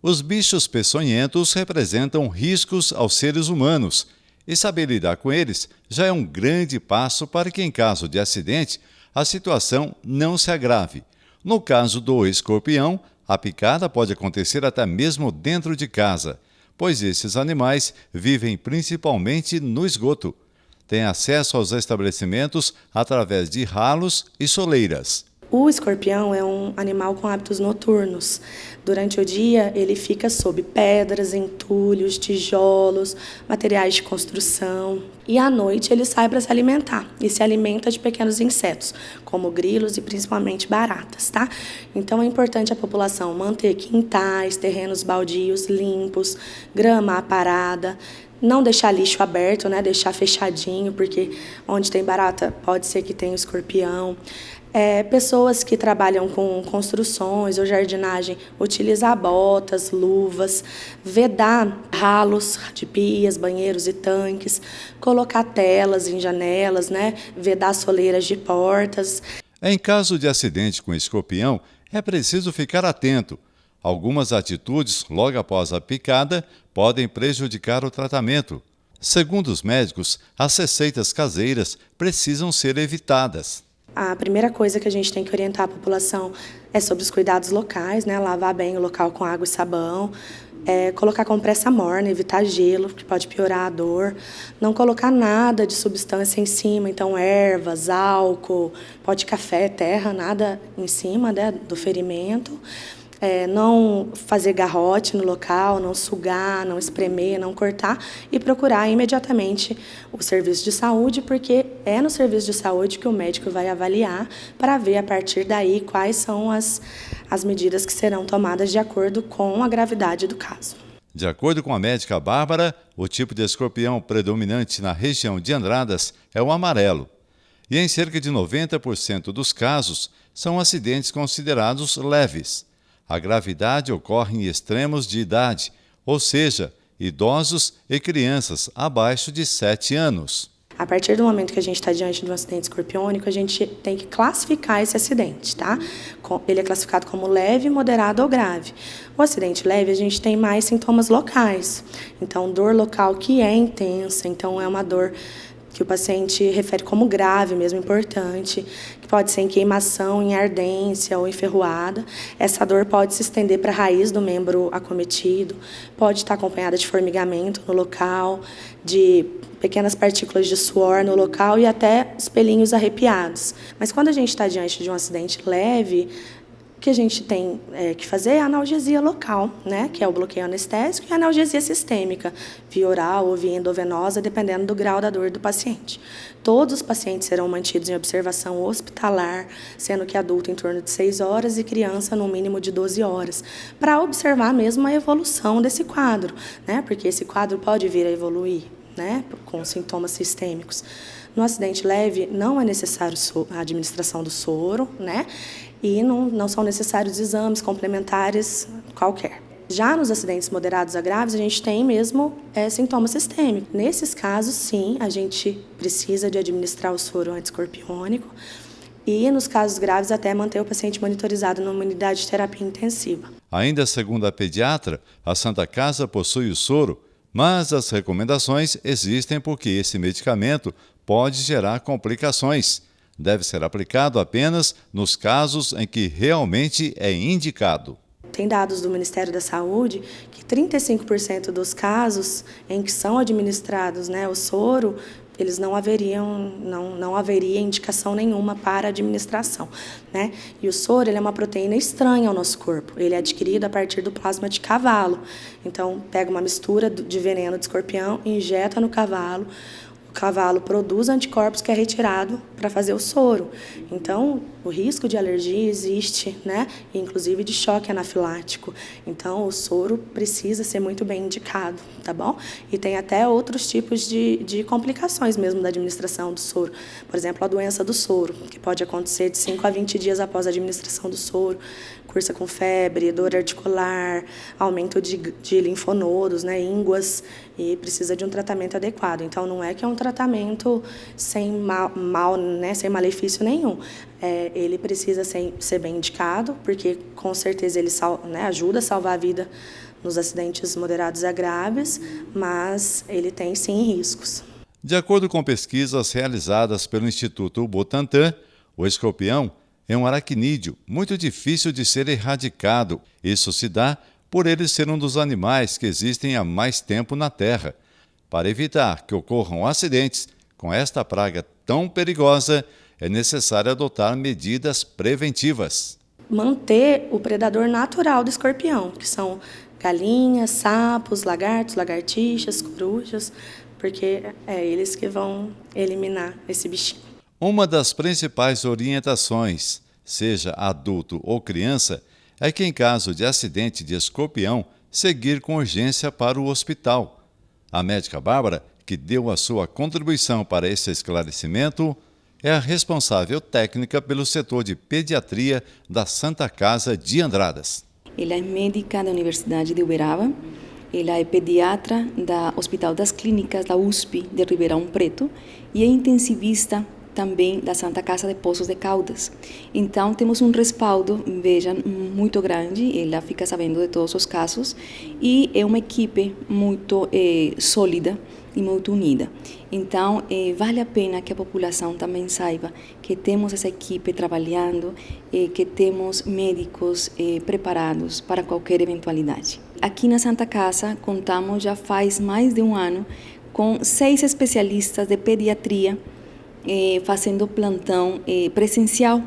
Os bichos peçonhentos representam riscos aos seres humanos, e saber lidar com eles já é um grande passo para que, em caso de acidente, a situação não se agrave. No caso do escorpião, a picada pode acontecer até mesmo dentro de casa, pois esses animais vivem principalmente no esgoto. Têm acesso aos estabelecimentos através de ralos e soleiras. O escorpião é um animal com hábitos noturnos. Durante o dia, ele fica sob pedras, entulhos, tijolos, materiais de construção. E à noite, ele sai para se alimentar. E se alimenta de pequenos insetos, como grilos e principalmente baratas, tá? Então é importante a população manter quintais, terrenos baldios limpos, grama aparada, não deixar lixo aberto, né? Deixar fechadinho, porque onde tem barata pode ser que tenha escorpião. Pessoas que trabalham com construções ou jardinagem, utilizar botas, luvas, vedar ralos de pias, banheiros e tanques, colocar telas em janelas, né? Vedar soleiras de portas. Em caso de acidente com escorpião, é preciso ficar atento. Algumas atitudes, logo após a picada, podem prejudicar o tratamento. Segundo os médicos, as receitas caseiras precisam ser evitadas. A primeira coisa que a gente tem que orientar a população é sobre os cuidados locais, né? Lavar bem o local com água e sabão, colocar compressa morna, evitar gelo, que pode piorar a dor, não colocar nada de substância em cima, então ervas, álcool, pó de café, terra, nada em cima, né, do ferimento. Não fazer garrote no local, não sugar, não espremer, não cortar e procurar imediatamente o serviço de saúde, porque é no serviço de saúde que o médico vai avaliar para ver a partir daí quais são as medidas que serão tomadas de acordo com a gravidade do caso. De acordo com a médica Bárbara, o tipo de escorpião predominante na região de Andradas é o amarelo. E em cerca de 90% dos casos, são acidentes considerados leves. A gravidade ocorre em extremos de idade, ou seja, idosos e crianças abaixo de 7 anos. A partir do momento que a gente está diante de um acidente escorpiônico, a gente tem que classificar esse acidente, tá? Ele é classificado como leve, moderado ou grave. O acidente leve, a gente tem mais sintomas locais. Então, dor local que é intensa, então é uma dor que o paciente refere como grave, mesmo importante, que pode ser em queimação, em ardência ou em ferroada. Essa dor pode se estender para a raiz do membro acometido, pode estar acompanhada de formigamento no local, de pequenas partículas de suor no local e até espelhinhos arrepiados. Mas quando a gente está diante de um acidente leve, o que a gente tem que fazer é a analgesia local, né, que é o bloqueio anestésico, e a analgesia sistêmica, via oral ou via endovenosa, dependendo do grau da dor do paciente. Todos os pacientes serão mantidos em observação hospitalar, sendo que adulto em torno de 6 horas e criança no mínimo de 12 horas, para observar mesmo a evolução desse quadro, né, porque esse quadro pode vir a evoluir, né, com sintomas sistêmicos. No acidente leve, não é necessário a administração do soro, né? E não são necessários exames complementares qualquer. Já nos acidentes moderados a graves, a gente tem mesmo sintoma sistêmico. Nesses casos, sim, a gente precisa de administrar o soro antiescorpiônico e, nos casos graves, até manter o paciente monitorizado numa unidade de terapia intensiva. Ainda segundo a pediatra, a Santa Casa possui o soro, mas as recomendações existem porque esse medicamento pode gerar complicações. Deve ser aplicado apenas nos casos em que realmente é indicado. Tem dados do Ministério da Saúde que 35% dos casos em que são administrados, né, o soro, eles não haveria indicação nenhuma para administração, né? E o soro, ele é uma proteína estranha ao nosso corpo. Ele é adquirido a partir do plasma de cavalo. Então, pega uma mistura de veneno de escorpião, injeta no cavalo. O cavalo produz anticorpos que é retirado para fazer o soro. Então, o risco de alergia existe, né? Inclusive de choque anafilático. Então, o soro precisa ser muito bem indicado, tá bom? E tem até outros tipos de complicações mesmo da administração do soro. Por exemplo, a doença do soro, que pode acontecer de 5 a 20 dias após a administração do soro. Cursa com febre, dor articular, aumento de linfonodos, né, ínguas, e precisa de um tratamento adequado. Então, não é que é um tratamento sem né, sem malefício nenhum. Ele precisa ser bem indicado, porque com certeza ele ajuda a salvar a vida nos acidentes moderados a graves, mas ele tem sim riscos. De acordo com pesquisas realizadas pelo Instituto Butantan, o escorpião é um aracnídeo muito difícil de ser erradicado. Isso se dá por ele ser um dos animais que existem há mais tempo na Terra. Para evitar que ocorram acidentes com esta praga tão perigosa, é necessário adotar medidas preventivas. Manter o predador natural do escorpião, que são galinhas, sapos, lagartos, lagartixas, corujas, porque é eles que vão eliminar esse bichinho. Uma das principais orientações, seja adulto ou criança, é que em caso de acidente de escorpião, seguir com urgência para o hospital. A médica Bárbara, que deu a sua contribuição para esse esclarecimento, é a responsável técnica pelo setor de pediatria da Santa Casa de Andradas. Ela é médica da Universidade de Uberaba, ela é pediatra do Hospital das Clínicas da USP de Ribeirão Preto e é intensivista também da Santa Casa de Poços de Caldas. Então, temos um respaldo, vejam, muito grande, ela fica sabendo de todos os casos e é uma equipe muito sólida e muito unida. Então, vale a pena que a população também saiba que temos essa equipe trabalhando, que temos médicos preparados para qualquer eventualidade. Aqui na Santa Casa, contamos já faz mais de um ano com 6 especialistas de pediatria fazendo plantão presencial